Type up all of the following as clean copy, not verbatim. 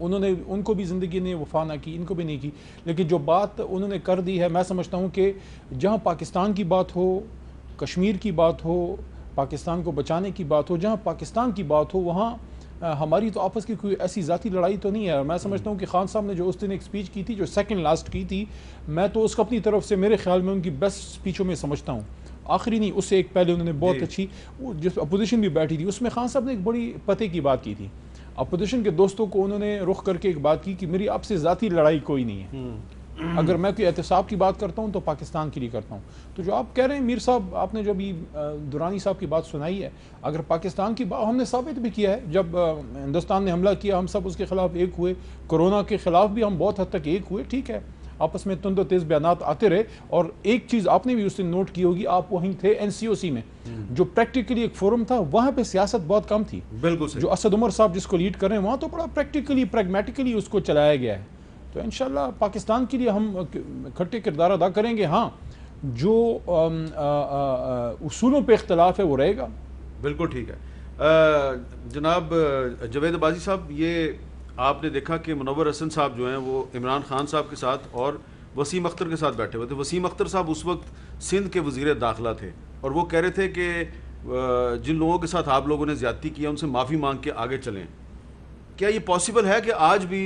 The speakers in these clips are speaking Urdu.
انہوں نے ان کو بھی زندگی نے وفا نہ کی، ان کو بھی نہیں کی، لیکن جو بات انہوں نے کر دی ہے، میں سمجھتا ہوں کہ جہاں پاکستان کی بات ہو، کشمیر کی بات ہو، پاکستان کو بچانے کی بات ہو، جہاں پاکستان کی بات ہو وہاں ہماری تو آپس کی کوئی ایسی ذاتی لڑائی تو نہیں ہے. اور میں سمجھتا ہوں کہ خان صاحب نے جو اس دن ایک سپیچ کی تھی، جو سیکنڈ لاسٹ کی تھی، میں تو اس کو اپنی طرف سے میرے خیال میں ان کی بیسٹ سپیچوں میں سمجھتا ہوں. آخری نہیں، اس سے ایک پہلے انہوں نے بہت اچھی، جس اپوزیشن بھی بیٹھی تھی اس میں خان صاحب نے ایک بڑی پتے کی بات کی تھی. اپوزیشن کے دوستوں کو انہوں نے رخ کر کے ایک بات کی کہ میری آپ سے ذاتی لڑائی کوئی نہیں ہے، اگر میں کوئی احتساب کی بات کرتا ہوں تو پاکستان کے لیے کرتا ہوں. تو جو آپ کہہ رہے ہیں میر صاحب، آپ نے جو ابھی درانی صاحب کی بات سنائی ہے، اگر پاکستان کی بات ہم نے ثابت بھی کیا ہے، جب ہندوستان نے حملہ کیا ہم سب اس کے خلاف ایک ہوئے، کورونا کے خلاف بھی ہم بہت حد تک ایک ہوئے. ٹھیک ہے، آپس میں تند و تیز بیانات آتے رہے. اور ایک چیز آپ نے بھی اس دن نوٹ کی ہوگی، آپ وہیں تھے NCOC میں، جو پریکٹیکلی ایک فورم تھا، وہاں پہ سیاست بہت کم تھی. بالکل جو اسد عمر صاحب جس کو لیڈ کر رہے ہیں وہاں تو بڑا پریکٹیکلی پریگمیٹیکلی اس کو چلایا گیا ہے. تو انشاءاللہ پاکستان کے لیے ہم کھٹے کردار ادا کریں گے. ہاں، جو اصولوں پہ اختلاف ہے وہ رہے گا. بالکل ٹھیک ہے. جناب جاوید عباسی صاحب، یہ آپ نے دیکھا کہ منور حسن صاحب جو ہیں وہ عمران خان صاحب کے ساتھ اور وسیم اختر کے ساتھ بیٹھے ہوئے تھے. وسیم اختر صاحب اس وقت سندھ کے وزیر داخلہ تھے اور وہ کہہ رہے تھے کہ جن لوگوں کے ساتھ آپ لوگوں نے زیادتی کیا ان سے معافی مانگ کے آگے چلیں. کیا یہ پاسبل ہے کہ آج بھی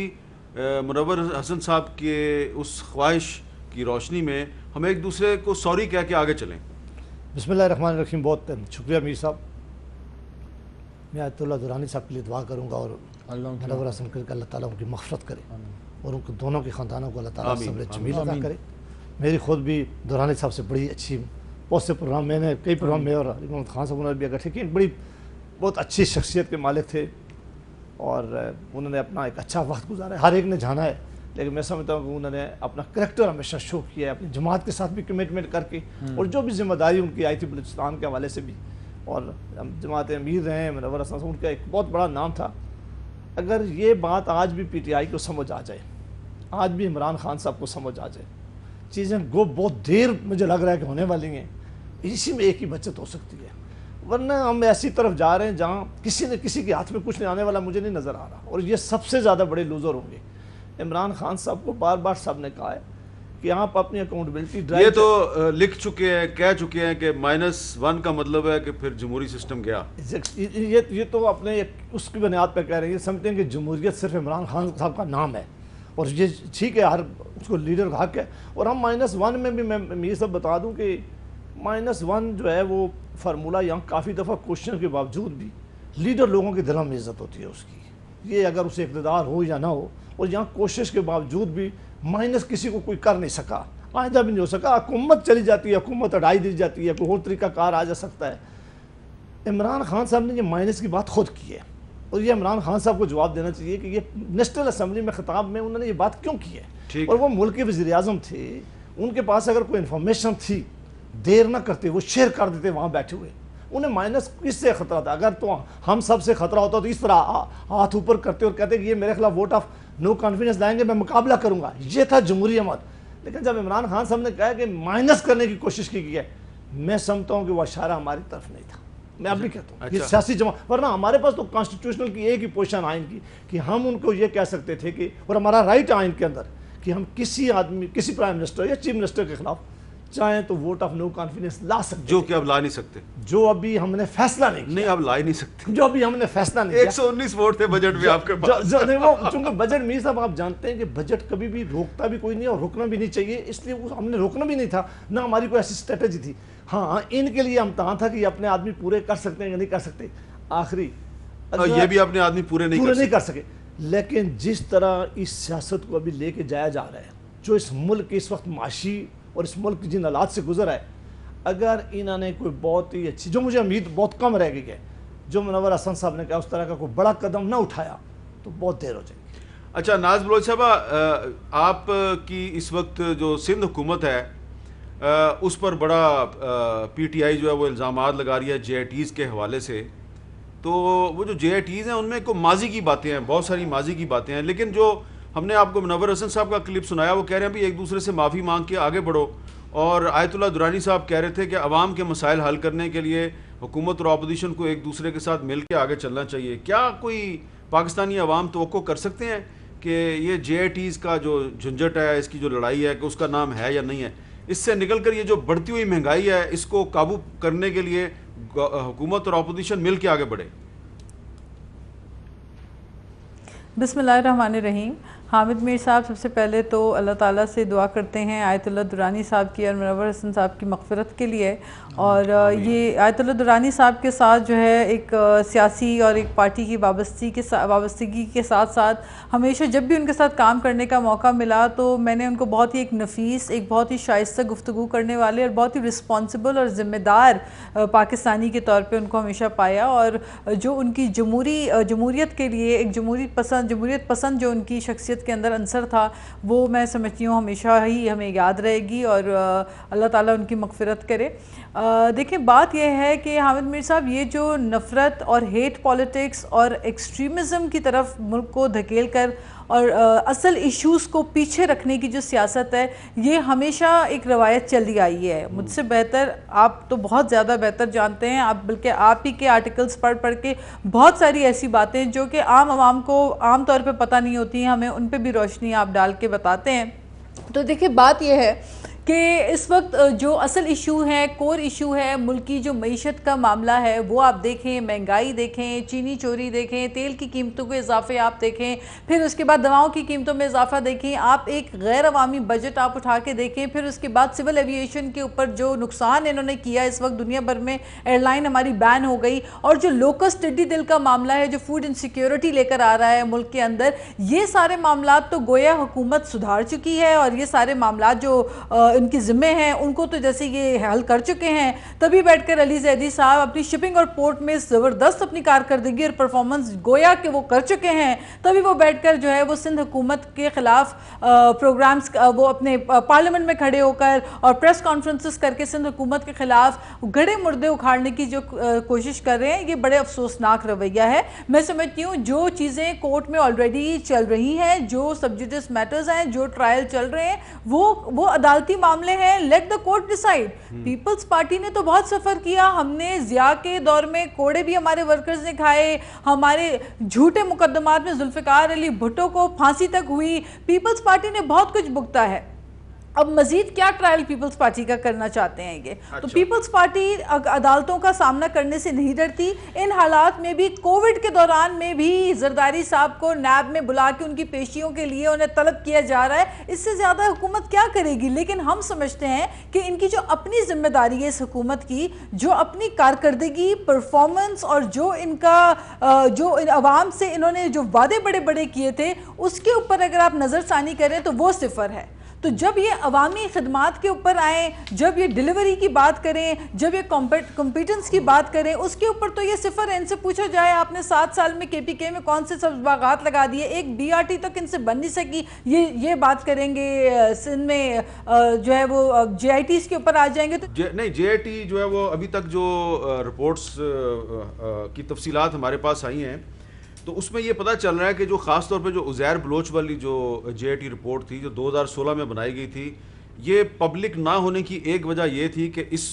منور حسن صاحب کے اس خواہش کی روشنی میں ہم ایک دوسرے کو سوری کہہ کے آگے چلیں؟ بسم اللہ الرحمن الرحیم. بہت شکریہ میر صاحب. میں آیت اللہ درانی صاحب کے لیے دعا کروں گا اور منور حسن کر کے اللہ تعالیٰ ان کی مغفرت کرے اور ان کو دونوں کے خاندانوں کو اللہ تعالیٰ صبر جمیل عطا کرے. میری خود بھی درانی صاحب سے بڑی اچھی بہت سے پروگرام میں نے کئی پروگرام میں اور محمد خان صاحب نے بھی اگر ٹھیک بڑی بہت اچھی شخصیت کے مالک تھے اور انہوں نے اپنا ایک اچھا وقت گزارا ہے. ہر ایک نے جانا ہے، لیکن میں سمجھتا ہوں کہ انہوں نے اپنا کریکٹر ہمیشہ شو کیا ہے، اپنی جماعت کے ساتھ بھی کمٹمنٹ کر کے، اور جو بھی ذمہ داری ان کی آئی تھی بلوچستان کے حوالے سے بھی، اور جماعت امیر رہے ہیں منور حسن، ان کا ایک بہت بڑا نام تھا. اگر یہ بات آج بھی PTI کو سمجھ آ جائے، آج بھی عمران خان صاحب کو سمجھ آ جائے، چیزیں بہت دیر مجھے لگ رہا ہے کہ ہونے والی ہیں، اسی میں ایک ہی بچت ہو سکتی ہے. ورنہ ہم ایسی طرف جا رہے ہیں جہاں کسی کے ہاتھ میں کچھ نہیں آنے والا مجھے نہیں نظر آ رہا، اور یہ سب سے زیادہ بڑے لوزر ہوں گے. عمران خان صاحب کو بار بار صاحب نے کہا ہے کہ آپ اپنی اکاؤنٹیبلٹی ڈرائیو، یہ تو لکھ چکے ہیں، کہہ چکے ہیں کہ -1 کا مطلب ہے کہ پھر جمہوری سسٹم گیا. یہ تو اپنے اس کی بنیاد پہ کہہ رہے ہیں، سمجھتے ہیں کہ جمہوریت صرف عمران خان صاحب کا نام ہے اور یہ ٹھیک ہے، ہر اس کو لیڈر کا حق ہے. اور ہم -1 میں بھی میں یہ سب بتا دوں کہ -1 جو ہے وہ فارمولہ یہاں کافی دفعہ کوششوں کے باوجود بھی لیڈر لوگوں کے دلوں میں عزت ہوتی ہے اس کی، یہ اگر اسے اقتدار ہو یا نہ ہو، اور یہاں کوشش کے باوجود بھی مائنس کسی کو کوئی کر نہیں سکا، آئندہ بھی نہیں ہو سکا. حکومت چلی جاتی ہے، حکومت اڑائی دی جاتی ہے، کوئی اور طریقہ کار آ جا سکتا ہے. عمران خان صاحب نے یہ مائنس کی بات خود کی ہے اور یہ عمران خان صاحب کو جواب دینا چاہیے کہ یہ نیشنل اسمبلی میں خطاب میں انہوں نے یہ بات کیوں کی ہے. اور وہ ملک کے وزیر اعظم تھے، ان کے پاس اگر کوئی انفارمیشن تھی دیر نہ کرتے، وہ شیئر کر دیتے وہاں بیٹھے ہوئے. انہیں مائنس کس سے خطرہ تھا؟ اگر تو ہم سب سے خطرہ ہوتا تو اس طرح ہاتھ اوپر کرتے اور کہتے کہ یہ میرے خلاف ووٹ آف نو کانفیڈنس لائیں گے، میں مقابلہ کروں گا. یہ تھا جمہوری عمل. لیکن جب عمران خان صاحب نے کہا کہ مائنس کرنے کی کوشش کی گئی ہے، میں سمجھتا ہوں کہ وہ اشارہ ہماری طرف نہیں تھا. میں اب بھی کہتا ہوں یہ سیاسی جماعت، ورنہ ہمارے پاس تو کانسٹیٹیوشنل کی ایک ہی پوزیشن آئین کی کہ ہم ان کو یہ کہہ سکتے تھے کہ، اور ہمارا رائٹ آئین کے اندر، کہ ہم کسی آدمی، کسی پرائم منسٹر یا چیف منسٹر کے خلاف چاہیں تو ووٹ آف نو کانفیڈنس لا سکتے، جو کہ اب لا نہیں سکتے، جو ابھی ہم نے فیصلہ نہیں کیا. نہیں اب لا ہی نہیں سکتے، جو ابھی ہم نے فیصلہ نہیں کیا. 119 ووٹ تھے بجٹ میں آپ کے پاس. چونکہ بجٹ میر صاحب آپ جانتے ہیں کہ بجٹ کبھی بھی روکتا بھی کوئی نہیں اور رکنا بھی نہیں چاہیے، اس لیے ہم نے روکنا بھی نہیں تھا، نہ ہماری کوئی ایسی اسٹریٹجی تھی. ہاں، ان کے لیے امتحان تھا کہ یہ اپنے آدمی پورے کر سکتے ہیں یا نہیں کر سکتے. آخری یہ بھی اپنے آدمی پورے نہیں کر سکے. لیکن جس طرح اس سیاست کو ابھی لے کے جایا جا رہا ہے، جو اس ملک اس وقت معاشی اور اس ملک جن حالات سے گزر ہے، اگر انہوں نے کوئی بہت ہی اچھی، جو مجھے امید بہت کم رہ گئی ہے، جو منور حسن صاحب نے کہا اس طرح کا کوئی بڑا قدم نہ اٹھایا تو بہت دیر ہو جائے گی. اچھا ناز بلوچ صاحبہ، آپ کی اس وقت جو سندھ حکومت ہے اس پر بڑا PTI جو ہے وہ الزامات لگا رہی ہے JITs کے حوالے سے. تو وہ جو JITs ہیں ان میں کوئی ماضی کی باتیں ہیں، بہت ساری ماضی کی باتیں ہیں، لیکن جو ہم نے آپ کو منور حسن صاحب کا کلپ سنایا وہ کہہ رہے ہیں بھی ایک دوسرے سے معافی مانگ کے آگے بڑھو. اور آیت اللہ درانی صاحب کہہ رہے تھے کہ عوام کے مسائل حل کرنے کے لیے حکومت اور اپوزیشن کو ایک دوسرے کے ساتھ مل کے آگے چلنا چاہیے. کیا کوئی پاکستانی عوام توقع کر سکتے ہیں کہ یہ جے آئی ٹیز کا جو جھنجٹ ہے، اس کی جو لڑائی ہے کہ اس کا نام ہے یا نہیں ہے، اس سے نکل کر یہ جو بڑھتی ہوئی مہنگائی ہے اس کو قابو کرنے کے لیے حکومت اور اپوزیشن مل کے آگے بڑھے؟ بسم اللہ الرحمن الرحیم. حامد میر صاحب، سب سے پہلے تو اللہ تعالیٰ سے دعا کرتے ہیں آیت اللہ درانی صاحب کی اور منور حسن صاحب کی مغفرت کے لیے. اور یہ آیت اللہ درانی صاحب کے ساتھ جو ہے ایک سیاسی اور ایک پارٹی کی وابستگی کے ساتھ ساتھ ہمیشہ جب بھی ان کے ساتھ کام کرنے کا موقع ملا تو میں نے ان کو بہت ہی ایک نفیس، ایک بہت ہی شائستہ گفتگو کرنے والے اور بہت ہی رسپانسبل اور ذمہ دار پاکستانی کے طور پہ ان کو ہمیشہ پایا. اور جو ان کی جمہوریت کے لیے ایک جمہوریت پسند جو ان کی شخصیت کے اندر عنصر تھا، وہ میں سمجھتی ہوں ہمیشہ ہی ہمیں یاد رہے گی اور اللہ تعالیٰ ان کی مغفرت کرے. دیکھیں، بات یہ ہے کہ حامد میر صاحب، یہ جو نفرت اور ہیٹ پالیٹکس اور ایکسٹریمزم کی طرف ملک کو دھکیل کر اور اصل ایشوز کو پیچھے رکھنے کی جو سیاست ہے، یہ ہمیشہ ایک روایت چلی آئی ہے. مجھ سے بہتر آپ تو بہت زیادہ بہتر جانتے ہیں، آپ بلکہ آپ ہی کے آرٹیکلز پڑھ کے بہت ساری ایسی باتیں جو کہ عام عوام کو عام طور پہ پتہ نہیں ہوتی ہیں، ہمیں ان پہ بھی روشنی آپ ڈال کے بتاتے ہیں. تو دیکھیں، بات یہ ہے کہ اس وقت جو اصل ایشو ہے، کور ایشو ہے، ملک کی جو معیشت کا معاملہ ہے، وہ آپ دیکھیں، مہنگائی دیکھیں، چینی چوری دیکھیں، تیل کی قیمتوں کے اضافے آپ دیکھیں، پھر اس کے بعد دواؤں کی قیمتوں میں اضافہ دیکھیں، آپ ایک غیر عوامی بجٹ آپ اٹھا کے دیکھیں، پھر اس کے بعد سول ایوییشن کے اوپر جو نقصان انہوں نے کیا، اس وقت دنیا بھر میں ایئر لائن ہماری بین ہو گئی، اور جو لوکسٹ ٹڈی دل کا معاملہ ہے جو فوڈ انسیکیورٹی لے کر آ رہا ہے ملک کے اندر، یہ سارے معاملات تو گویا حکومت سدھار چکی ہے، اور یہ سارے معاملات جو ان کی ذمہ ہیں ان کو تو جیسے یہ حل کر چکے ہیں. تبھی بیٹھ کر علی زیدی صاحب اپنی شپنگ اور پورٹ میں زبردست اپنی کارکردگی اور پرفارمنس گویا کہ وہ کر چکے ہیں، تبھی وہ بیٹھ کر جو ہے وہ سندھ حکومت کے خلاف پروگرامز وہ اپنے پارلیمنٹ میں کھڑے ہو کر اور پریس کانفرنسز کر کے سندھ حکومت کے خلاف گڑھے مردے اکھاڑنے کی جو کوشش کر رہے ہیں. یہ بڑے افسوسناک رویہ ہے. میں سمجھتی ہوں جو چیزیں کورٹ میں آلریڈی چل رہی ہیں، جو سب جوڈس میٹرز ہیں، جو ٹرائل چل رہے ہیں، وہ عدالتی معاملے ہیں. Let the court decide. Peoples Party نے تو بہت سفر کیا، ہم نے ضیاء کے دور میں کوڑے بھی ہمارے ورکرز نے کھائے، ہمارے جھوٹے مقدمات میں ذوالفقار علی بھٹو کو پھانسی تک ہوئی. پیپلز پارٹی نے بہت کچھ بھگتا ہے. اب مزید کیا ٹرائل پیپلز پارٹی کا کرنا چاہتے ہیں یہ؟ تو پیپلز پارٹی عدالتوں کا سامنا کرنے سے نہیں ڈرتی. ان حالات میں بھی، کووڈ کے دوران میں بھی زرداری صاحب کو نیب میں بلا کے ان کی پیشیوں کے لیے انہیں طلب کیا جا رہا ہے. اس سے زیادہ حکومت کیا کرے گی؟ لیکن ہم سمجھتے ہیں کہ ان کی جو اپنی ذمہ داری ہے اس حکومت کی، جو اپنی کارکردگی، پرفارمنس، اور جو ان کا جو عوام سے انہوں نے جو وعدے بڑے بڑے کیے تھے، اس کے اوپر اگر آپ نظر ثانی کریں تو وہ صفر ہے. تو جب یہ عوامی خدمات کے اوپر آئیں، جب یہ ڈیلیوری کی بات کریں، جب یہ کمپیٹنس کی بات کریں، اس کے اوپر تو یہ صفر ہے. ان سے پوچھا جائے آپ نے 7 سال میں کے پی کے میں کون سے سبز باغات لگا دیے، ایک بی آر ٹی تک ان سے بن نہیں سکی. یہ بات کریں گے سندھ میں جو ہے وہ جے آئی ٹیز کے اوپر آ جائیں گے. تو نہیں، جے آئی ٹی جو ہے وہ ابھی تک جو رپورٹس کی تفصیلات ہمارے پاس آئی ہیں، تو اس میں یہ پتہ چل رہا ہے کہ جو خاص طور پہ جو عزیر بلوچ والی جو جے آئی ٹی رپورٹ تھی جو 2016 میں بنائی گئی تھی، یہ پبلک نہ ہونے کی ایک وجہ یہ تھی کہ اس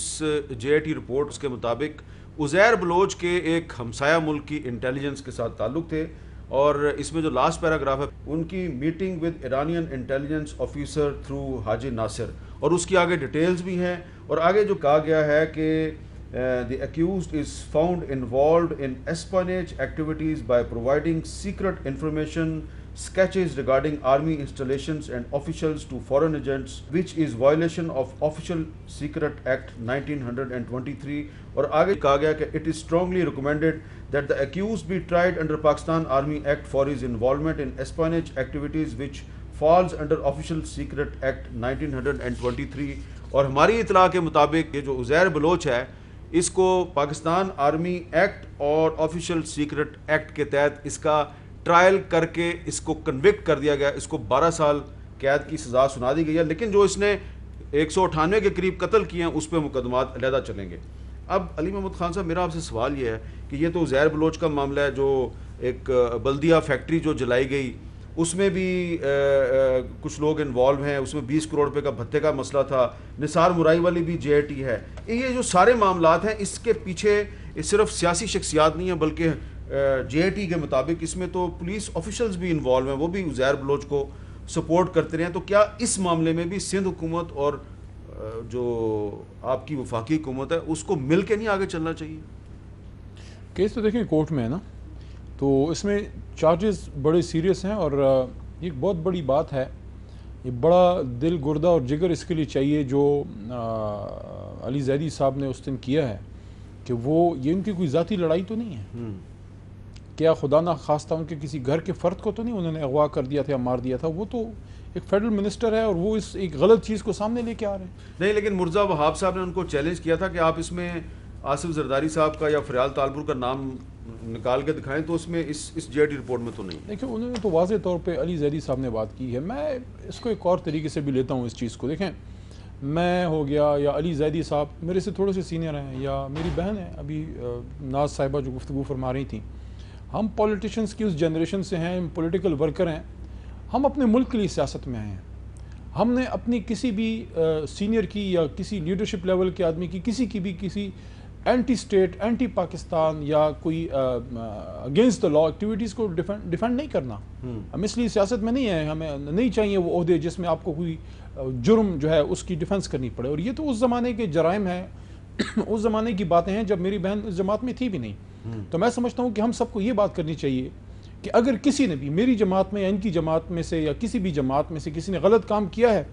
جے آئی ٹی رپورٹس کے مطابق عزیر بلوچ کے ایک ہمسایہ ملک کی انٹیلیجنس کے ساتھ تعلق تھے. اور اس میں جو لاسٹ پیراگراف ہے، ان کی meeting with Iranian intelligence officer through حاجی ناصر، اور اس کی آگے ڈیٹیلز بھی ہیں. اور آگے جو کہا گیا ہے کہ the accused is found involved in espionage activities by providing secret information, sketches regarding army installations and officials to foreign agents, which is violation of Official Secret Act 1923. اور آگے کہا گیا کہ it is strongly recommended that the accused be tried under Pakistan Army Act for his involvement in espionage activities which falls under Official Secret Act 1923. اور ہماری اطلاع کے مطابق یہ جو عزیر بلوچ ہے، اس کو پاکستان آرمی ایکٹ اور آفیشل سیکرٹ ایکٹ کے تحت اس کا ٹرائل کر کے اس کو کنوکٹ کر دیا گیا. اس کو 12 سال قید کی سزا سنا دی گئی ہے. لیکن جو اس نے 198 کے قریب قتل کیے ہیں، اس پہ مقدمات علیحدہ چلیں گے. اب علی محمد خان صاحب، میرا آپ سے سوال یہ ہے کہ یہ تو عزیر بلوچ کا معاملہ ہے، جو ایک بلدیہ فیکٹری جو جلائی گئی، اس میں بھی کچھ لوگ انوالو ہیں، اس میں 20 کروڑ روپے کا بھتے کا مسئلہ تھا. نثار مرائی والی بھی جے آئی ٹی ہے. یہ جو سارے معاملات ہیں، اس کے پیچھے صرف سیاسی شخصیات نہیں ہیں، بلکہ جے آئی ٹی کے مطابق اس میں تو پولیس آفیشلز بھی انوالو ہیں, وہ بھی عزیر بلوچ کو سپورٹ کرتے رہے ہیں. تو کیا اس معاملے میں بھی سندھ حکومت اور جو آپ کی وفاقی حکومت ہے اس کو مل کے نہیں آگے چلنا چاہیے؟ کیس تو دیکھیں کورٹ میں ہے نا, تو اس میں چارجز بڑے سیریس ہیں, اور یہ ایک بہت بڑی بات ہے. یہ بڑا دل گردہ اور جگر اس کے لیے چاہیے جو علی زیدی صاحب نے اس دن کیا ہے, کہ وہ یہ ان کی کوئی ذاتی لڑائی تو نہیں ہے. کیا خدا نہ خواستہ ان کے کسی گھر کے فرد کو تو نہیں انہوں نے اغوا کر دیا تھا یا مار دیا تھا؟ وہ تو ایک فیڈرل منسٹر ہے اور وہ اس ایک غلط چیز کو سامنے لے کے آ رہے ہیں. نہیں, لیکن مرزا وہاب صاحب نے ان کو چیلنج کیا تھا کہ آپ اس میں آصف زرداری صاحب کا یا فریال تالپور کا نام نکال کے دکھائیں, تو اس میں اس جے آئی ٹی رپورٹ میں تو نہیں. دیکھیں انہوں نے تو واضح طور پہ علی زیدی صاحب نے بات کی ہے. میں اس کو ایک اور طریقے سے بھی لیتا ہوں اس چیز کو. دیکھیں میں ہو گیا یا علی زیدی صاحب میرے سے تھوڑے سے سینئر ہیں, یا میری بہن ہے ابھی ناز صاحبہ جو گفتگو فرما رہی تھیں, ہم پولیٹیشنز کی اس جنریشن سے ہیں, ہم پولیٹیکل ورکر ہیں. ہم اپنے ملک کے لیے سیاست میں آئے ہیں. ہم نے اپنی کسی بھی سینئر کی یا کسی لیڈرشپ لیول کے آدمی کی کسی کی بھی کسی اینٹی اسٹیٹ, اینٹی پاکستان یا کوئی اگینسٹ دا لا ایکٹیویٹیز کو ڈیفینڈ نہیں کرنا. ہم اس لیے سیاست میں نہیں ہیں. ہمیں نہیں چاہیے وہ عہدے جس میں آپ کو کوئی جرم جو ہے اس کی ڈیفنس کرنی پڑے. اور یہ تو اس زمانے کے جرائم ہیں, اس زمانے کی باتیں ہیں جب میری بہن اس جماعت میں تھی بھی نہیں. تو میں سمجھتا ہوں کہ ہم سب کو یہ بات کرنی چاہیے کہ اگر کسی نے بھی میری جماعت میں یا ان کی جماعت میں سے یا کسی بھی جماعت میں سے کسی نے غلط کام کیا ہے,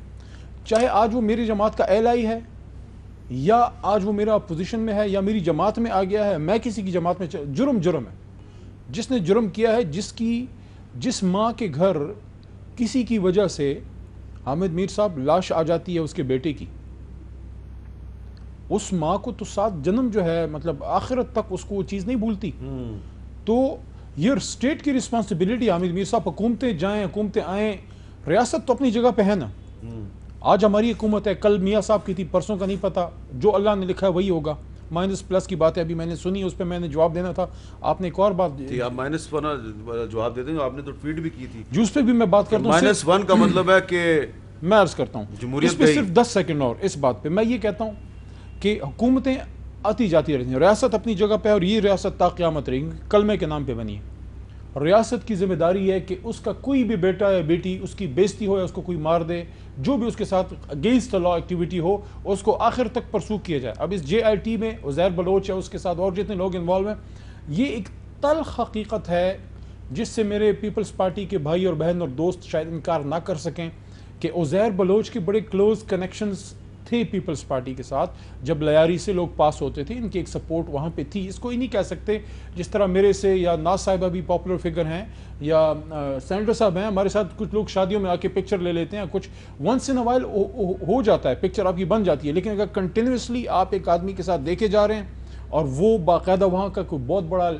چاہے آج وہ میری جماعت کا اہلائی ہے یا آج وہ میرا اپوزیشن میں ہے یا میری جماعت میں آ گیا ہے, میں کسی کی جماعت میں جرم ہے. جس نے جرم کیا ہے, جس ماں کے گھر کسی کی وجہ سے حامد میر صاحب لاش آ جاتی ہے اس کے بیٹے کی, اس ماں کو تو 7 جنم جو ہے مطلب آخرت تک اس کو وہ چیز نہیں بھولتی. تو یہ اسٹیٹ کی رسپانسبلٹی حامد میر صاحب, حکومتیں جائیں حکومتیں آئیں, ریاست تو اپنی جگہ پہ ہے نا. آج ہماری حکومت ہے, کل میاں صاحب کی تھی, پرسوں کا نہیں پتا, جو اللہ نے لکھا ہے وہی ہوگا. مائنس پلس کی بات ہے ابھی میں نے سنی, اس پہ میں نے جواب دینا تھا. آپ نے ایک اور بات آپ مائنس جواب دیتے ہیں, آپ نے تو ٹویٹ بھی کی تھی, جو اس پہ بھی میں بات کرتا ہوں. -1 کا مطلب ہے کہ میں عرض کرتا ہوں جمہوریت اس پہ صرف 10 سیکنڈ اور اس بات پہ میں یہ کہتا ہوں کہ حکومتیں آتی جاتی رہتی ہیں, ریاست اپنی جگہ پہ, اور یہ ریاست تا قیامت رہے گی, کلمے کے نام پہ بنی ہے. ریاست کی ذمہ داری ہے کہ اس کا کوئی بھی بیٹا یا بیٹی اس کی بےزتی ہو یا اس کو کوئی مار دے, جو بھی اس کے ساتھ اگینسٹ لا ایکٹیویٹی ہو, اس کو آخر تک پرسو کیا جائے. اب اس جے آئی ٹی میں عزیر بلوچ ہے, اس کے ساتھ اور جتنے لوگ انوالو ہیں, یہ ایک تلخ حقیقت ہے جس سے میرے پیپلز پارٹی کے بھائی اور بہن اور دوست شاید انکار نہ کر سکیں کہ عزیر بلوچ کے بڑے کلوز کنیکشنز تھے پیپلز پارٹی کے ساتھ. جب لیاری سے لوگ پاس ہوتے تھے, ان کی ایک سپورٹ وہاں پہ تھی. اس کو ہی نہیں کہہ سکتے جس طرح میرے سے یا ناز صاحبہ بھی پاپولر فگر ہیں یا سینیٹر صاحب ہیں, ہمارے ساتھ کچھ لوگ شادیوں میں آ کے پکچر لے لیتے ہیں, کچھ ونس ان وائل ہو جاتا ہے, پکچر آپ کی بن جاتی ہے. لیکن اگر کنٹینیوسلی آپ ایک آدمی کے ساتھ دیکھے جا رہے ہیں اور وہ باقاعدہ وہاں کا کوئی بہت بڑا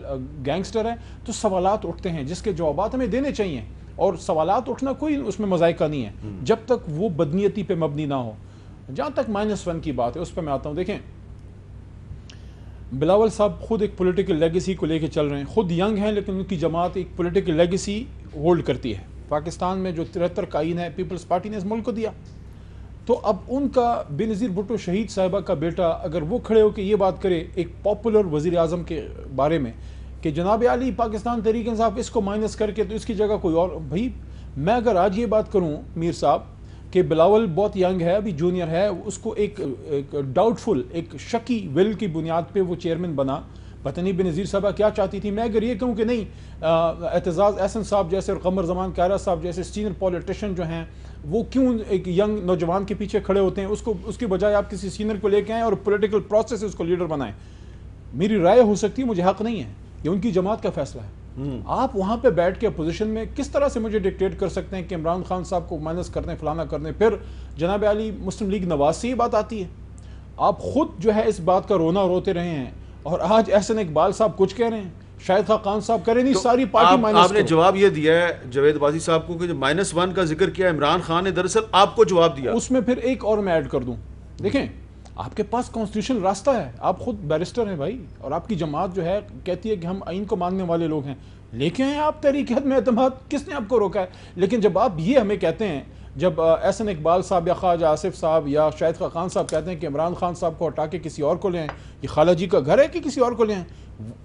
گینگسٹر ہے, تو سوالات اٹھتے ہیں جس کے جوابات ہمیں دینے چاہیے. اور سوالات اٹھنا کوئی اس میں مذائقہ نہیں ہے جب تک وہ بدنیتی پہ مبنی نہ ہو. جہاں تک -1 کی بات ہے اس پہ میں آتا ہوں. دیکھیں بلاول صاحب خود ایک پولیٹیکل لیگیسی کو لے کے چل رہے ہیں, خود ینگ ہیں لیکن ان کی جماعت ایک پولیٹیکل لیگیسی ہولڈ کرتی ہے. پاکستان میں جو 73 کا آئین ہے پیپلز پارٹی نے اس ملک کو دیا, تو اب ان کا بے نظیر بھٹو شہید صاحبہ کا بیٹا اگر وہ کھڑے ہو کے یہ بات کرے ایک پاپولر وزیر اعظم کے بارے میں کہ جناب علی پاکستان تحریک انصاف اس کو مائنس کر کے تو اس کی جگہ کوئی اور, بھائی میں اگر آج یہ بات کروں میر صاحب کہ بلاول بہت ینگ ہے, ابھی جونیئر ہے, اس کو ایک ڈاؤٹ فل, ایک شکی ول کی بنیاد پہ وہ چیئرمین بنا, پتہ نہیں بے نظیر صاحبہ کیا چاہتی تھی. میں اگر یہ کہوں کہ نہیں اعتزاز احسن صاحب جیسے اور قمر زمان کائرہ صاحب جیسے سینئر پولیٹیشین جو ہیں وہ کیوں ایک ینگ نوجوان کے پیچھے کھڑے ہوتے ہیں, اس کی بجائے آپ کسی سینئر کو لے کے آئیں اور پولیٹیکل پروسیس سے اس کو لیڈر بنائیں. میری رائے ہو سکتی ہے, مجھے حق نہیں ہے, یہ ان کی جماعت کا فیصلہ ہے. آپ وہاں پہ بیٹھ کے اپوزیشن میں کس طرح سے مجھے ڈکٹیٹ کر سکتے ہیں کہ عمران خان صاحب کو مائنس کر دیں, فلانا کر دیں. پھر جناب علی مسلم لیگ نواز سے یہ بات آتی ہے. آپ خود جو ہے اس بات کا رونا روتے رہے ہیں, اور آج احسن اقبال صاحب کچھ کہہ رہے ہیں, شاہد خاقان صاحب کہہ رہے ہیں نہیں ساری پارٹی مائنس. آپ نے جواب یہ دیا ہے جاوید بازی صاحب کو کہ جو -1 کا ذکر کیا عمران خان نے دراصل آپ کو جواب دیا. اس میں پھر ایک اور میں ایڈ کر دوں. دیکھیں آپ کے پاس کانسٹیٹیوشن راستہ ہے, آپ خود بیرسٹر ہیں بھائی, اور آپ کی جماعت جو ہے کہتی ہے کہ ہم آئین کو ماننے والے لوگ ہیں, لیکن ہیں آپ تحریک میں اعتماد, کس نے آپ کو روکا ہے؟ لیکن جب آپ یہ ہمیں کہتے ہیں, جب احسن اقبال صاحب یا خواجہ آصف صاحب یا شاہد خاقان صاحب کہتے ہیں کہ عمران خان صاحب کو ہٹا کے کسی اور کو لے آئیں, یہ خالہ جی کا گھر ہے کہ کسی اور کو لے آئیں,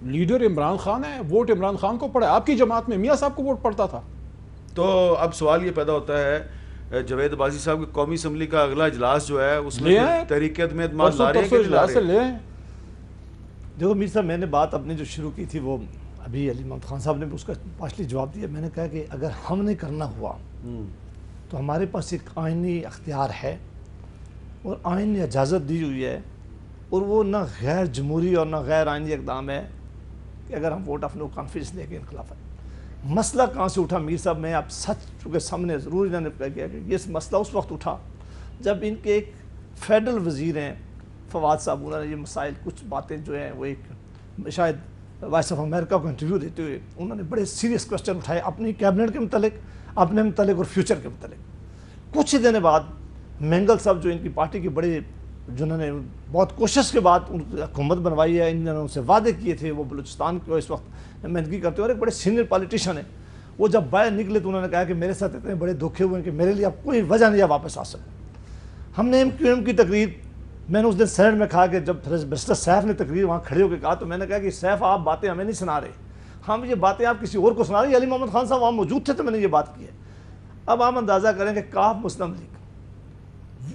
لیڈر عمران خان ہے, ووٹ عمران خان کو پڑا ہے. آپ کی جماعت میں میاں صاحب کو ووٹ پڑتا تھا. تو اب سوال یہ پیدا ہوتا ہے جاوید عباسی صاحب کی قومی اسمبلی کا اگلا اجلاس جو ہے اس میں تحریک عدم اعتماد لا رہے ہیں کہ اجلاس سے لے. دیکھو میر صاحب, میں نے بات اپنی جو شروع کی تھی وہ ابھی علی محمد خان صاحب نے اس کا پارشلی جواب دیا. میں نے کہا کہ اگر ہم نے کرنا ہوا تو ہمارے پاس ایک آئینی اختیار ہے اور آئین نے اجازت دی ہوئی ہے, اور وہ نہ غیر جمہوری اور نہ غیر آئینی اقدام ہے کہ اگر ہم ووٹ آف نو کانفیڈنس لے کے انخلاف ہے. مسئلہ کہاں سے اٹھا میر صاحب, میں آپ سچ چونکہ سامنے ضرور انہوں نے کہا کہ یہ مسئلہ اس وقت اٹھا جب ان کے ایک فیڈرل وزیر ہیں فواد صاحب, انہوں نے یہ مسائل کچھ باتیں جو ہیں وہ ایک شاید وائس آف امریکہ کو انٹرویو دیتے ہوئے انہوں نے بڑے سیریس کوسچن اٹھائے اپنی کیبنٹ کے متعلق, اپنے متعلق اور فیوچر کے متعلق. کچھ ہی دن بعد مینگل صاحب جو ان کی پارٹی کے بڑے, جنہوں نے بہت کوشش کے بعد حکومت بنوائی ہے, انہوں نے ان سے وعدے کیے تھے, وہ بلوچستان کو اس وقت نمائندگی کرتے ہیں اور ایک بڑے سینئر پالیٹیشین ہیں, وہ جب باہر نکلے تو انہوں نے کہا کہ میرے ساتھ اتنے بڑے دھوکے ہوئے ہیں کہ میرے لیے اب کوئی وجہ نہیں ہے واپس آ سکوں. ہم نے MQM کی تقریر, میں نے اس دن سینٹ میں کہا کہ جب برسٹر سیف نے تقریر وہاں کھڑے ہو کے کہا تو میں نے کہا کہ سیف آپ باتیں ہمیں نہیں سنا رہے, ہم یہ باتیں آپ کسی اور کو سنا رہے. علی محمد خان صاحب وہاں موجود تھے تو میں نے یہ بات کی ہے. اب آپ اندازہ کریں کہ کاف مسلم لیگ,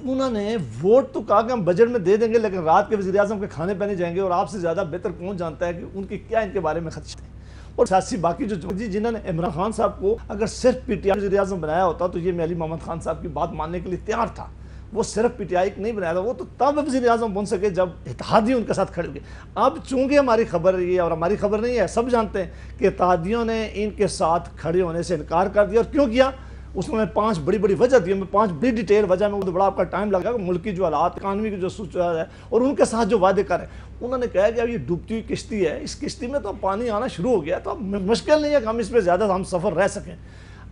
انہوں نے ووٹ تو کہا کہ ہم بجٹ میں دے دیں گے لیکن رات کے وزیر اعظم کے کھانے پہنے جائیں گے, اور آپ سے زیادہ بہتر کون جانتا ہے کہ ان کی کیا ان کے بارے میں خدشے ہیں. اور سیاسی باقی جو جنہوں نے عمران خان صاحب کو اگر صرف پی ٹی آئی وزیر اعظم بنایا ہوتا تو یہ میں علی محمد خان صاحب کی بات ماننے کے لیے تیار تھا. وہ صرف پی ٹی آئی نہیں بنایا تھا, وہ تو تب وزیر اعظم بن سکے جب اتحادی ان کے ساتھ کھڑے ہوئے. اب چونکہ ہماری خبر یہ اور ہماری خبر نہیں ہے, سب جانتے ہیں کہ اتحادیوں نے ان کے ساتھ کھڑے ہونے سے انکار کر دیا. اور کیوں کیا, اس میں 5 بڑی بڑی وجہ دی, میں 5 بڑی ڈیٹیل وجہ میں, وہ بڑا آپ کا ٹائم لگا کہ ملک کی جو حالات, اکانومی کی جو صورت ہے اور ان کے ساتھ جو وعدے کریں. انہوں نے کہا کہ اب یہ ڈوبتی ہوئی کشتی ہے, اس کشتی میں تو پانی آنا شروع ہو گیا, تو اب مشکل نہیں ہے کہ ہم اس پہ زیادہ ہم سفر رہ سکیں.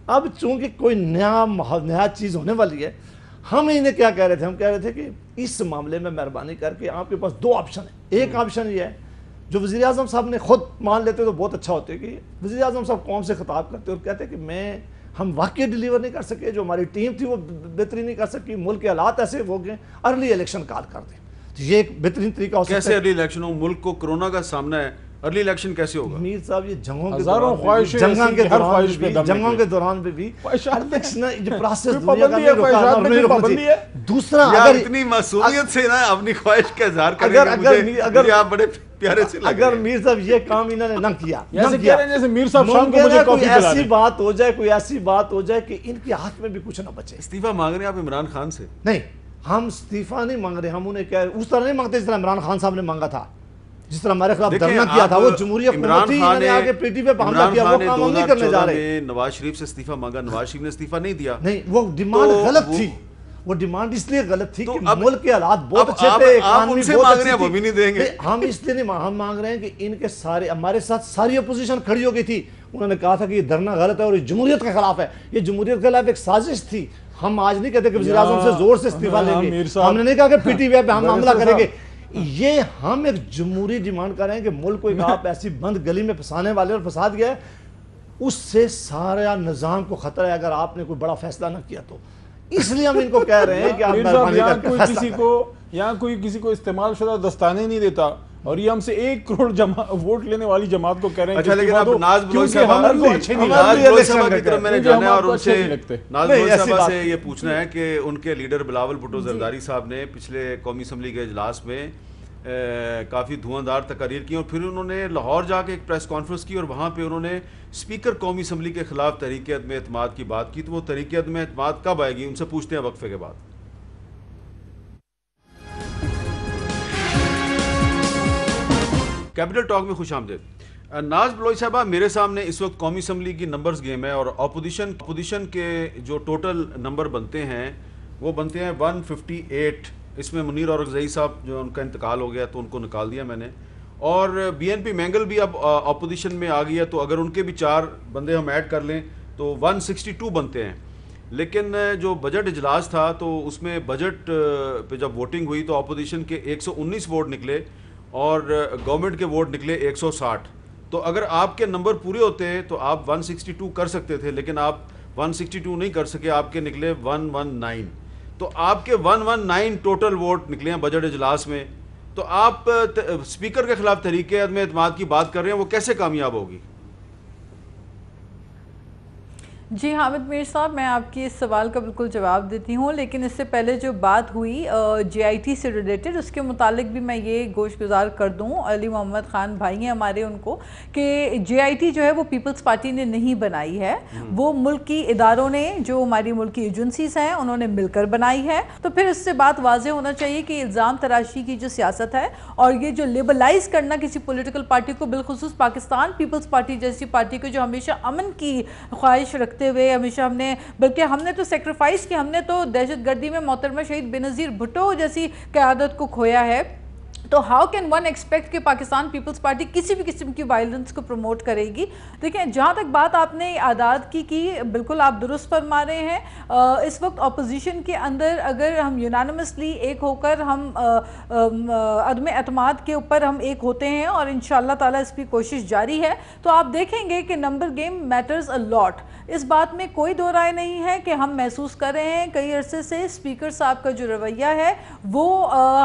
اب چونکہ کوئی نیا چیز ہونے والی ہے, ہم انہیں کیا کہہ رہے تھے, ہم کہہ رہے تھے کہ اس معاملے میں مہربانی کر کے آپ کے پاس 2 آپشن ہیں. ایک آپشن یہ ہے جو وزیر اعظم صاحب نے خود مان لیتے تو بہت اچھا ہوتے کہ وزیر اعظم صاحب قوم سے خطاب کرتے اور کہتے کہ ہم واقعی ڈیلیور نہیں کر سکے, جو ہماری ٹیم تھی وہ بہتری نہیں کر سکی, ملک کے حالات ایسے ہو گئے, ارلی الیکشن کال کر دیں. تو یہ ایک بہترین طریقہ ہو سکتا ہے. کیسے ارلی الیکشن ہو, ملک کو کرونا کا سامنا ہے, ارلی الیکشن کیسے ہوگا؟ میر صاحب یہ جنگوں کے دوران بھی دوسرا اتنی معصومیت سے نا اپنی خواہش کا اظہار کریں گے, آپ بڑے پیارے سے لگے. اگر میر صاحب یہ کام انہوں نے نہ کیا, جیسے میر صاحب شام کو مجھے کوئی ایسی بات ہو جائے, کوئی ایسی بات ہو جائے کہ ان کے ہاتھ میں بھی کچھ نہ بچے. استعفیٰ مانگ رہے ہیں آپ عمران خان سے؟ نہیں, ہم استعفیٰ نہیں مانگ رہے, ہم انہیں کیا اس طرح نہیں مانگتے جس طرح عمران خان صاحب نے مانگا تھا, جس طرح ہمارے خلاف دھرنا کیا تھا. وہ جمہوری حکومت تھی, انہوں نے آگے پی ٹی پہ حملہ کیا, وہ کام ہم نہیں کرنے جا رہے. نواز شریف سے استعفیٰ مانگا, نواز شریف نے استعفیٰ نہیں دیا. نہیں, وہ ڈیمانڈ غلط تھی, وہ ڈیمانڈ اس لیے غلط تھی کہ ملک کے حالات بہت اچھے تھے, اکانومی بہت اچھی تھی, وہ بھی نہیں دیں گے. ہم اس لیے نہیں, ہم مانگ رہے ہیں کہ ان کے سارے ہمارے ساتھ ساری اپوزیشن کھڑی ہو گئی تھی. انہوں نے کہا تھا کہ یہ دھرنا غلط ہے اور یہ جمہوریت کے خلاف ہے. یہ جمہوریت کے خلاف ایک سازش تھی. ہم آج نہیں کہتے کہ وزیر اعظم سے زور سے استعفیٰ لیں گے, ہم نے نہیں کہا کہ پی ٹی وی پہ ہم معاملہ کریں گے. یہ ہم ایک جمہوری ڈیمانڈ کر رہے ہیں کہ ملک کو ایک آپ ایسی بند گلی میں پھنسانے والے اور پھنسا گیا ہے, اس سے سارا نظام کو خطرہ ہے اگر آپ نے کوئی بڑا فیصلہ نہ کیا تو. اس لیے ہم ان کو کہہ رہے ہیں کہ آپ مہربانی کر کے فیصلہ کریں. یہاں کوئی کسی کو استعمال شدہ دستانے نہیں دیتا, اور یہ ہم سے 1 کروڑ ووٹ لینے والی جماعت کو کہہ رہے ہیں. اچھا, لیکن اب ناز بلوچ صاحبہ کی طرف میں نے جانا ہے اور ان سے ناز بلوچ صاحبہ سے یہ پوچھنا ہے کہ ان کے لیڈر بلاول بھٹو زرداری صاحب نے پچھلے قومی اسمبلی کے اجلاس میں کافی دھواندار تقاریر کی, اور پھر انہوں نے لاہور جا کے ایک پریس کانفرنس کی اور وہاں پہ انہوں نے اسپیکر قومی اسمبلی کے خلاف تحریک عدم اعتماد کی بات کی. تو وہ تحریک عدم اعتماد کب آئے گی, ان سے پوچھتے ہیں وقفے کے بعد. کیپٹل ٹاک میں خوش آمدید. ناز بلوچ صاحبہ, میرے سامنے اس وقت قومی اسمبلی کی نمبرز گیم ہے اور اپوزیشن کے جو ٹوٹل نمبر بنتے ہیں وہ بنتے ہیں 158. اس میں منیر اورکزئی صاحب جو ان کا انتقال ہو گیا تو ان کو نکال دیا میں نے, اور بی این پی مینگل بھی اب اپوزیشن میں آ گیا, تو اگر ان کے بھی 4 بندے ہم ایڈ کر لیں تو 162 بنتے ہیں. لیکن جو بجٹ اجلاس تھا تو اس میں بجٹ پہ جب ووٹنگ ہوئی تو اپوزیشن کے 119 ووٹ نکلے اور گورنمنٹ کے ووٹ نکلے 160. تو اگر آپ کے نمبر پورے ہوتے تو آپ 162 کر سکتے تھے, لیکن آپ 162 نہیں کر سکے, آپ کے نکلے 119. تو آپ کے 119 ٹوٹل ووٹ نکلے ہیں بجٹ اجلاس میں. تو آپ اسپیکر کے خلاف تحریک عدم اعتماد کی بات کر رہے ہیں، وہ کیسے کامیاب ہوگی؟ جی حامد میر صاحب، میں آپ کی اس سوال کا بالکل جواب دیتی ہوں، لیکن اس سے پہلے جو بات ہوئی جے آئی ٹی سے ریلیٹڈ، اس کے متعلق بھی میں یہ گوش گزار کر دوں علی محمد خان بھائی ہیں ہمارے ان کو، کہ جے آئی ٹی جو ہے وہ پیپلز پارٹی نے نہیں بنائی ہے، وہ ملکی اداروں نے، جو ہماری ملکی ایجنسیز ہیں، انہوں نے مل کر بنائی ہے۔ تو پھر اس سے بات واضح ہونا چاہیے کہ الزام تراشی کی جو سیاست ہے اور یہ جو لیبلائز کرنا کسی پولیٹیکل پارٹی کو، بالخصوص پاکستان پیپلز پارٹی جیسی پارٹی کو جو ہمیشہ امن کی خواہش رکھتے ہوئے ہمیشہ ہم نے تو سیکریفائس کی، ہم نے تو دہشت گردی میں محترمہ شہید بینظیر بھٹو جیسی قیادت کو کھویا ہے، تو ہاؤ کین ون ایکسپیکٹ کہ پاکستان پیپلز پارٹی کسی بھی قسم کی وائلنس کو پروموٹ کرے گی؟ دیکھیں، جہاں تک بات آپ نے اعداد کی بالکل آپ درست فرما رہے ہیں۔ اس وقت اپوزیشن کے اندر اگر ہم یونانیمسلی ایک ہو کر ہم عدم اعتماد کے اوپر ہم ایک ہوتے ہیں، اور انشاءاللہ تعالیٰ اس کی کوشش جاری ہے، تو آپ دیکھیں گے کہ نمبر گیم میٹرز اے لاٹ۔ اس بات میں کوئی دو رائے نہیں ہے کہ ہم محسوس کر رہے ہیں کئی عرصے سے اسپیکر صاحب کا جو رویہ ہے وہ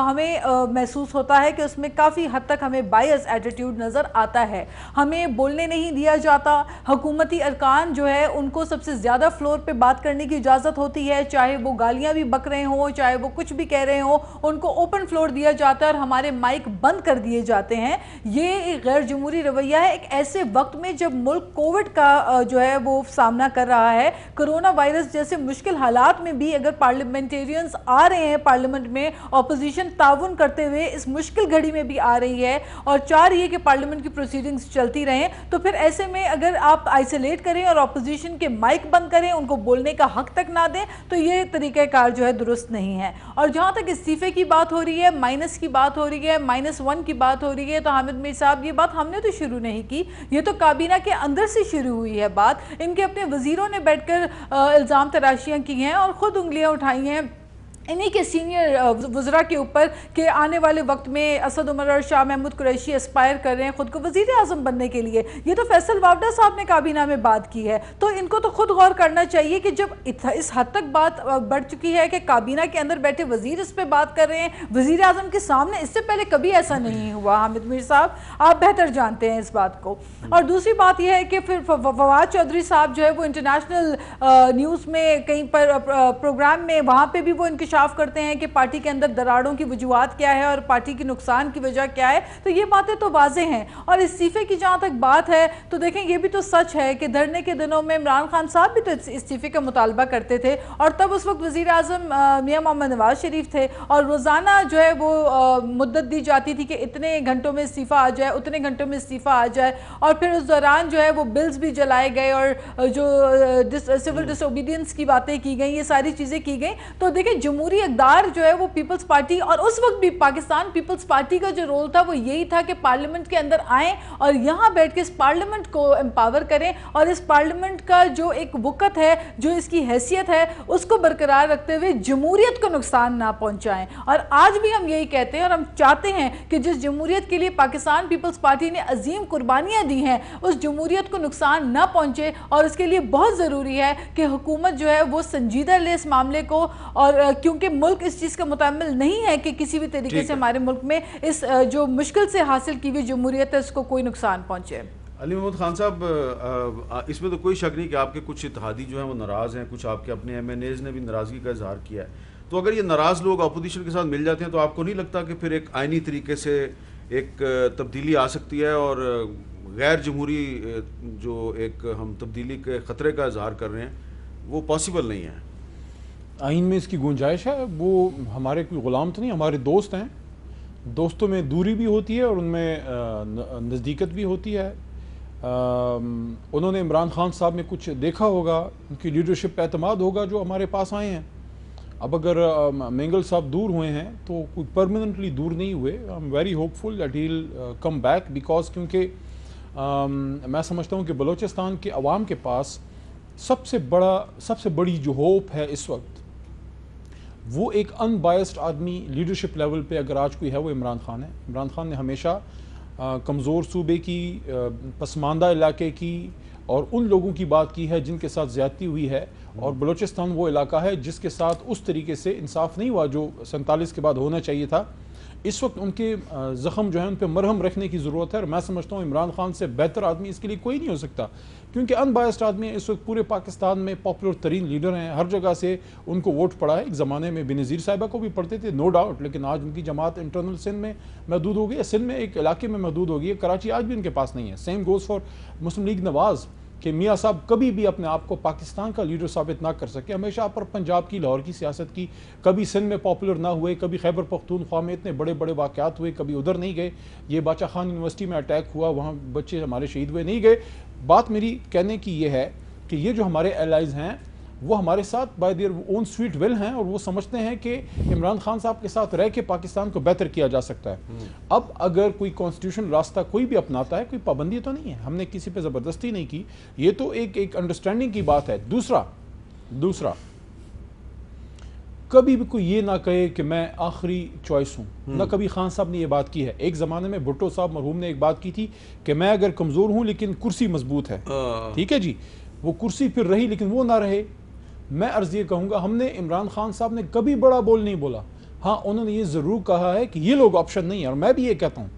ہمیں محسوس ہوتا ہے کہ اس میں کافی حد تک ہمیں بائیس ایٹیٹیوڈ نظر آتا ہے، ہمیں بولنے نہیں دیا جاتا، حکومتی ارکان جو ہے ان کو سب سے زیادہ فلور پہ بات کرنے کی اجازت ہوتی ہے، چاہے وہ گالیاں بھی بک رہے ہوں، چاہے وہ کچھ بھی کہہ رہے ہوں، ان کو اوپن فلور دیا جاتا ہے اور ہمارے مائک بند کر دیے جاتے ہیں۔ یہ ایک غیر جمہوری رویہ ہے، ایک ایسے وقت میں جب ملک کووڈ کا جو ہے وہ سامنا کر رہا ہے، کرونا وائرس جیسے مشکل حالات میں بھی اگر پارلیمنٹیرینز آ رہے ہیں پارلیمنٹ میں، اپوزیشن تعاون کرتے ہوئے اس مشکل گھڑی میں بھی آ رہی ہے اور چاہ رہی ہے کہ پارلیمنٹ کی پروسیڈنگز چلتی رہیں، تو پھر ایسے میں اگر آپ آئسولیٹ کریں اور اپوزیشن کے مائک بند کریں، ان کو بولنے کا حق تک نہ دیں، تو یہ طریقہ کار جو ہے درست نہیں ہے۔ اور جہاں تک استعفے کی بات ہو رہی ہے، مائنس کی بات ہو رہی ہے، -1 کی بات ہو رہی ہے، تو حامد میر صاحب یہ بات ہم نے تو شروع نہیں کی، یہ تو کابینہ کے اندر سے شروع ہوئی ہے بات۔ ان کے اپنے وزیروں نے بیٹھ کر الزام تراشیاں کی ہیں اور خود انگلیاں اٹھائی ہیں انہی کے سینئر وزراء کے اوپر کہ آنے والے وقت میں اسد عمر اور شاہ محمود قریشی اسپائر کر رہے ہیں خود کو وزیر اعظم بننے کے لیے۔ یہ تو فیصل وافدہ صاحب نے کابینہ میں بات کی ہے، تو ان کو تو خود غور کرنا چاہیے کہ جب اس حد تک بات بڑھ چکی ہے کہ کابینہ کے اندر بیٹھے وزیر اس پہ بات کر رہے ہیں وزیر اعظم کے سامنے، اس سے پہلے کبھی ایسا نہیں ہوا۔ حامد میر صاحب آپ بہتر جانتے ہیں اس بات کو۔ اور دوسری بات یہ ہے کہ پھر فواد چودھری صاحب جو ہے وہ انٹرنیشنل نیوز میں کہیں پر پروگرام میں وہاں پہ بھی وہ انکشاف کرتے ہیں کہ پارٹی کے اندر دراڑوں کی وجوہات کیا ہے اور پارٹی کی نقصان کی وجہ کیا ہے، تو یہ باتیں تو واضح ہیں۔ اور استعفے کی جہاں تک بات ہے تو دیکھیں یہ بھی تو سچ ہے کہ دھرنے کے دنوں میں عمران خان صاحب بھی تو استعفے کا مطالبہ کرتے تھے، اور تب اس وقت وزیر اعظم میاں محمد نواز شریف تھے، اور روزانہ جو ہے وہ مدت دی جاتی تھی کہ اتنے گھنٹوں میں استعفیٰ آ جائے، اتنے گھنٹوں میں استعفیٰ آ جائے، اور پھر اس دوران جو ہے وہ بلز بھی جلائے گئے اور جو سول ڈس اوبیڈینس کی باتیں کی گئیں، یہ ساری چیزیں کی گئیں۔ تو دیکھیں جمہوری اقدار جو ہے وہ پیپلز پارٹی، اور اس وقت بھی پاکستان پیپلز پارٹی کا جو رول تھا وہ یہی تھا کہ پارلیمنٹ کے اندر آئیں اور یہاں بیٹھ کے اس پارلیمنٹ کو امپاور کریں اور اس پارلیمنٹ کا جو ایک وقت ہے، جو اس کی حیثیت ہے، اس کو برقرار رکھتے ہوئے جمہوریت کو نقصان نہ پہنچائیں۔ اور آج بھی ہم یہی کہتے ہیں اور ہم چاہتے ہیں کہ جس جمہوریت کے لیے پاکستان پیپلز پارٹی نے عظیم قربانیاں دی ہیں اس جمہوریت کو نقصان نہ پہنچے، اور اس کے لیے بہت ضروری ہے کہ حکومت جو ہے وہ سنجیدہ لے اس معاملے کو، اور کیونکہ ملک اس چیز کا متحمل نہیں ہے کہ کسی بھی طریقے سے ہمارے ملک میں اس جو مشکل سے حاصل کی ہوئی جمہوریت ہے اس کو کوئی نقصان پہنچے۔ علی محمد خان صاحب، اس میں تو کوئی شک نہیں کہ آپ کے کچھ اتحادی جو ہیں وہ ناراض ہیں، کچھ آپ کے اپنے ایم این ایز نے بھی ناراضگی کا اظہار کیا ہے، تو اگر یہ ناراض لوگ اپوزیشن کے ساتھ مل جاتے ہیں تو آپ کو نہیں لگتا کہ پھر ایک آئینی طریقے سے ایک تبدیلی آ سکتی ہے اور غیر جمہوری جو ایک ہم تبدیلی کے خطرے کا اظہار کر رہے ہیں وہ پاسبل نہیں ہے؟ آئین میں اس کی گنجائش ہے، وہ ہمارے کوئی غلام تو نہیں، ہمارے دوست ہیں، دوستوں میں دوری بھی ہوتی ہے اور ان میں نزدیکت بھی ہوتی ہے۔ انہوں نے عمران خان صاحب میں کچھ دیکھا ہوگا، ان کی لیڈرشپ پہ اعتماد ہوگا جو ہمارے پاس آئے ہیں۔ اب اگر مینگل صاحب دور ہوئے ہیں تو کوئی پرماننٹلی دور نہیں ہوئے، I am very hopeful that he will come back, because کیونکہ میں سمجھتا ہوں کہ بلوچستان کے عوام کے پاس سب سے بڑی جو ہوپ ہے اس وقت وہ ایک ان بائسڈ آدمی لیڈرشپ لیول پہ اگر آج کوئی ہے وہ عمران خان ہے۔ عمران خان نے ہمیشہ کمزور صوبے کی، پسماندہ علاقے کی اور ان لوگوں کی بات کی ہے جن کے ساتھ زیادتی ہوئی ہے، اور بلوچستان وہ علاقہ ہے جس کے ساتھ اس طریقے سے انصاف نہیں ہوا جو 47 کے بعد ہونا چاہیے تھا۔ اس وقت ان کے زخم جو ہیں ان پہ مرہم رکھنے کی ضرورت ہے، اور میں سمجھتا ہوں عمران خان سے بہتر آدمی اس کے لیے کوئی نہیں ہو سکتا، کیونکہ ان بائسڈ آدمی اس وقت پورے پاکستان میں پاپولر ترین لیڈر ہیں، ہر جگہ سے ان کو ووٹ پڑا ہے. ایک زمانے میں بینظیر صاحبہ کو بھی پڑھتے تھے نو ڈاؤٹ، لیکن آج ان کی جماعت انٹرنل سندھ میں محدود ہو گئی ہے، سندھ میں ایک علاقے میں محدود ہو گئی ہے، کراچی آج بھی ان کے پاس نہیں ہے. Same goes for Muslim League Nawaz کہ میاں صاحب کبھی بھی اپنے آپ کو پاکستان کا لیڈر ثابت نہ کر سکے، ہمیشہ پر پنجاب کی لاہور کی سیاست کی، کبھی سندھ میں پاپولر نہ ہوئے، کبھی خیبر پختونخوا میں اتنے بڑے بڑے واقعات ہوئے کبھی ادھر نہیں گئے. یہ باچہ خان یونیورسٹی میں اٹیک ہوا، وہاں بچے ہمارے شہید ہوئے، نہیں گئے. بات میری کہنے کی یہ ہے کہ یہ جو ہمارے الائز ہیں وہ ہمارے ساتھ بائی دیئر اون سویٹ ول ہیں، اور وہ سمجھتے ہیں کہ عمران خان صاحب کے ساتھ رہ کے پاکستان کو بہتر کیا جا سکتا ہے. اب اگر کوئی کانسٹیٹیوشن راستہ کوئی بھی اپناتا ہے، کوئی پابندی تو نہیں ہے، ہم نے کسی پہ زبردستی نہیں کی، یہ تو ایک انڈرسٹینڈنگ کی بات ہے. دوسرا کبھی بھی کوئی یہ نہ کہے کہ میں آخری چوائس ہوں، نہ کبھی خان صاحب نے یہ بات کی ہے. ایک زمانے میں بھٹو صاحب مرحوم نے ایک بات کی تھی کہ میں اگر کمزور ہوں لیکن کرسی مضبوط ہے، ٹھیک ہے جی، وہ کرسی پھر رہی لیکن وہ نہ رہے. میں عرض یہ کہوں گا، ہم نے عمران خان صاحب نے کبھی بڑا بول نہیں بولا. ہاں انہوں نے یہ ضرور کہا ہے کہ یہ لوگ آپشن نہیں ہیں، اور میں بھی یہ کہتا ہوں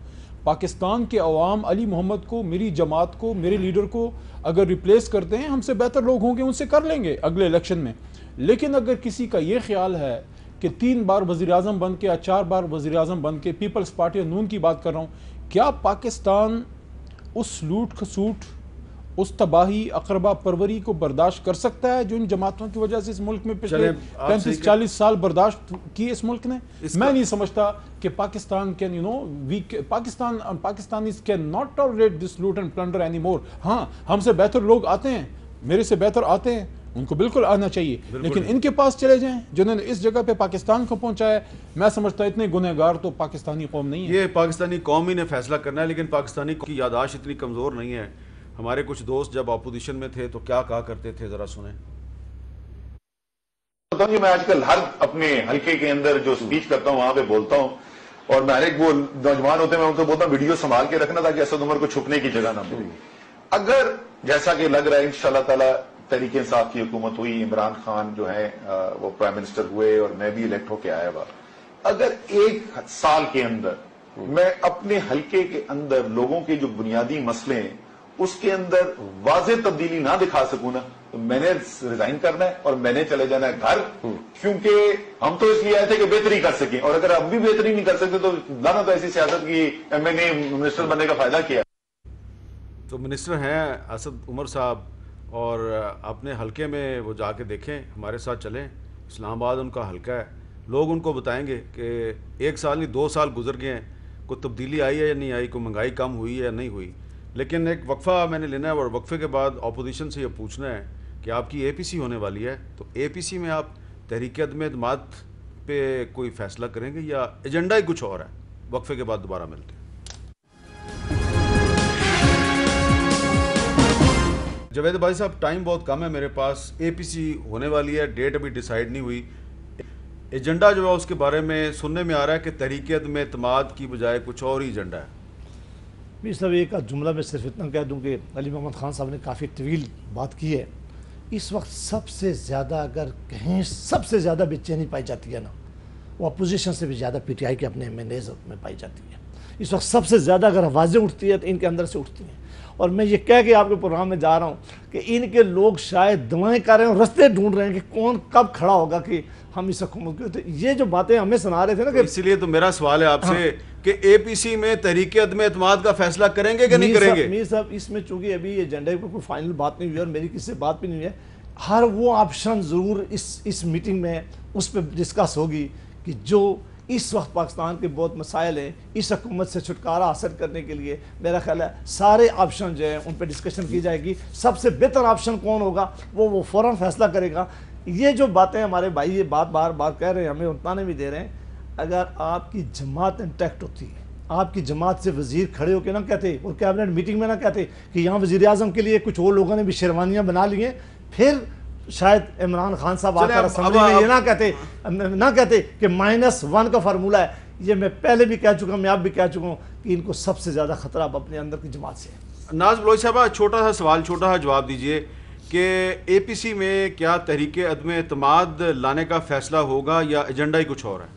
پاکستان کے عوام علی محمد کو، میری جماعت کو، میرے لیڈر کو اگر ریپلیس کرتے ہیں، ہم سے بہتر لوگ ہوں گے، ان سے کر لیں گے اگلے الیکشن میں. لیکن اگر کسی کا یہ خیال ہے کہ 3 بار وزیر اعظم بن کے یا 4 بار وزیر اعظم بن کے، پیپلز پارٹی نون کی بات کر رہا ہوں، کیا پاکستان اس لوٹ کھسوٹ، اس تباہی اقربا پروری کو برداشت کر سکتا ہے جو ان جماعتوں کی وجہ سے اس ملک میں پچھلے 35-40 سال برداشت کی اس ملک نے؟ میں نہیں سمجھتا کہ Pakistan Pakistanis can not tolerate this loot and plunder any more. ہاں ہم سے بہتر لوگ آتے ہیں، میرے سے بہتر آتے ہیں، ان کو بالکل آنا چاہیے، لیکن ان کے پاس چلے جائیں جنہوں نے اس جگہ پہ پاکستان کو پہنچایا. میں سمجھتا اتنے گنہگار تو پاکستانی قوم نہیں ہے. یہ پاکستانی قوم ہی نے فیصلہ کرنا ہے، لیکن پاکستانی کی یادداشت اتنی کمزور نہیں ہے. ہمارے کچھ دوست جب اپوزیشن میں تھے تو کیا کہا کرتے تھے، ذرا سنیں. میں آج کل ہر اپنے حلقے کے اندر جو سپیچ کرتا ہوں وہاں پہ بولتا ہوں، اور میں ہر ایک وہ نوجوان ہوتے ہیں میں ان کو بولتا ہوں ویڈیو سنبھال کے رکھنا تاکہ اسد عمر کو چھپنے کی جگہ نہ ملے. اگر جیسا کہ لگ رہا ہے انشاءاللہ تعالی تحریک انصاف کی حکومت ہوئی، عمران خان جو ہے وہ پرائم منسٹر ہوئے اور میں بھی الیکٹ ہو کے آیا ہوا، اگر 1 سال کے اندر میں اپنے حلقے کے اندر لوگوں کے جو بنیادی مسئلے ہیں اس کے اندر واضح تبدیلی نہ دکھا سکوں نا، تو میں نے ریزائن کرنا ہے اور میں نے چلے جانا ہے گھر. کیونکہ ہم تو اس لیے آئے تھے کہ بہتری کر سکیں، اور اگر اب بھی بہتری نہیں کر سکتے تو لانا تو ایسی سیاست کی میں نے منسٹر بننے کا فائدہ کیا. تو منسٹر ہیں اسد عمر صاحب، اور اپنے حلقے میں وہ جا کے دیکھیں، ہمارے ساتھ چلیں. اسلام آباد ان کا حلقہ ہے، لوگ ان کو بتائیں گے کہ 1 سال نہیں 2 سال گزر گئے ہیں، کوئی تبدیلی آئی ہے یا نہیں آئی، کوئی مہنگائی کم ہوئی ہے یا نہیں ہوئی. لیکن ایک وقفہ میں نے لینا ہے، اور وقفے کے بعد اپوزیشن سے یہ پوچھنا ہے کہ آپ کی اے پی سی ہونے والی ہے، تو اے پی سی میں آپ تحریک عدم اعتماد پہ کوئی فیصلہ کریں گے یا ایجنڈا ہی کچھ اور ہے؟ وقفے کے بعد دوبارہ ملتے ہیں. جاوید بھائی صاحب، ٹائم بہت کم ہے میرے پاس. اے پی سی ہونے والی ہے، ڈیٹ ابھی ڈیسائیڈ نہیں ہوئی. ایجنڈا جو ہے اس کے بارے میں سننے میں آ رہا ہے کہ تحریک عدم اعتماد کی بجائے کچھ اور ہی ایجنڈا ہے. میر صاحب ایک جملہ میں صرف اتنا کہہ دوں کہ علی محمد خان صاحب نے کافی طویل بات کی ہے. اس وقت سب سے زیادہ اگر کہیں سب سے زیادہ بے چینی پائی جاتی ہے نا، وہ اپوزیشن سے بھی زیادہ پی ٹی آئی کے اپنے ایم این ایز میں پائی جاتی ہے. اس وقت سب سے زیادہ اگر آوازیں اٹھتی ہے تو ان کے اندر سے اٹھتی ہیں. اور میں یہ کہہ کے آپ کے پروگرام میں جا رہا ہوں کہ ان کے لوگ شاید دعائیں کر رہے ہیں اور رستے ڈھونڈ رہے ہیں کہ کون کب کھڑا ہوگا کہ ہم اس حکومت کے. یہ جو باتیں ہمیں سنا رہے تھے نا، کہ اسی لیے تو میرا سوال ہے آپ سے کہ اے پی سی میں تحریک عدم اعتماد کا فیصلہ کریں گے کہ نہیں کریں گے؟ میر صاحب اس میں چونکہ ابھی ایجنڈے پر کوئی فائنل بات نہیں ہوئی اور میری کسی سے بات بھی نہیں ہے، ہر وہ آپشن ضرور اس میٹنگ میں اس پہ ڈسکس ہوگی کہ جو اس وقت پاکستان کے بہت مسائل ہیں، اس حکومت سے چھٹکارا حاصل کرنے کے لیے میرا خیال ہے سارے آپشن جو ہیں ان پہ ڈسکشن کی جائے گی. سب سے بہتر آپشن کون ہوگا وہ فوراً فیصلہ کرے گا. یہ جو باتیں ہمارے بھائی یہ بات بار بار کہہ رہے ہیں، ہمیں اتانے بھی دے رہے ہیں، اگر آپ کی جماعت انٹیکٹ ہوتی ہے، آپ کی جماعت سے وزیر کھڑے ہو کے نہ کہتے اور کیبنٹ میٹنگ میں نہ کہتے کہ یہاں وزیر اعظم کے لیے کچھ اور لوگوں نے بھی شیروانیاں بنا لی ہیں، پھر شاید عمران خان صاحب آ کر اسمبلی میں یہ نہ کہتے کہ -1 کا فارمولہ ہے. یہ میں پہلے بھی کہہ چکا ہوں، میں اب بھی کہہ چکا ہوں کہ ان کو سب سے زیادہ خطرہ اب اپنے اندر کی جماعت سے ہے. ناز بلوچ صاحبہ، چھوٹا سا سوال، چھوٹا سا جواب دیجئے کہ اے پی سی میں کیا تحریک عدم اعتماد لانے کا فیصلہ ہوگا یا ایجنڈا ہی کچھ اور ہے؟